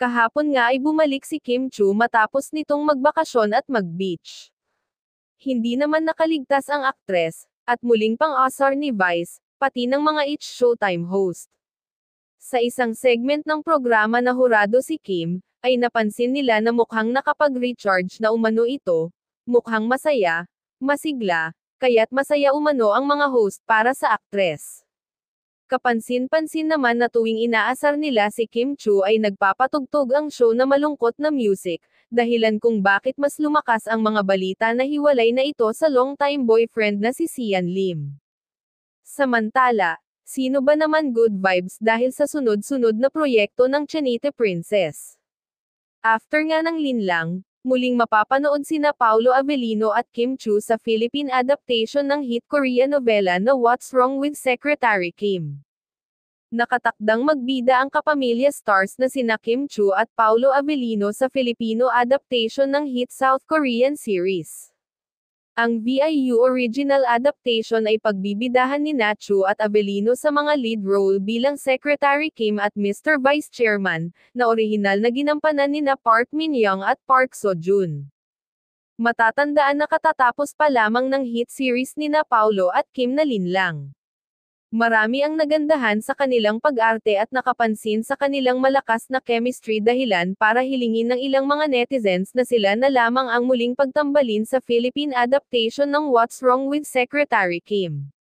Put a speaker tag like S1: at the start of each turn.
S1: Kahapon nga ay bumalik si Kim Chu matapos nitong magbakasyon at mag-beach. Hindi naman nakaligtas ang aktres, at muling pang-asar ni Vice, pati ng mga It's Showtime host. Sa isang segment ng programa na hurado si Kim, ay napansin nila na mukhang nakapag-recharge na umano ito, mukhang masaya, masigla, kaya't masaya umano ang mga host para sa aktres. Kapansin-pansin naman na tuwing inaasar nila si Kim Chu ay nagpapatugtog ang show na malungkot na music, dahilan kung bakit mas lumakas ang mga balita na hiwalay na ito sa long-time boyfriend na si Sian Lim. Samantala, sino ba naman good vibes dahil sa sunod-sunod na proyekto ng Chanite Princess? After nga ng linlang, muling mapapanood sina Paolo Avellino at Kim Chu sa Philippine adaptation ng hit Korean novela na What's Wrong with Secretary Kim. Nakatakdang magbida ang kapamilya stars na sina Kim Chu at Paolo Avellino sa Filipino adaptation ng hit South Korean series. Ang VIU original adaptation ay pagbibidahan ni Chu at Avellino sa mga lead role bilang Secretary Kim at Mr. Vice Chairman, na orihinal na ginampanan nina Park Min-young at Park Seo-joon. Matatandaan na katatapos pa lamang ng hit series nina Paolo at Kim na linlang. Marami ang nagandahan sa kanilang pag-arte at nakapansin sa kanilang malakas na chemistry dahilan para hilingin ng ilang mga netizens na sila na lamang ang muling pagtambalin sa Philippine adaptation ng What's Wrong with Secretary Kim.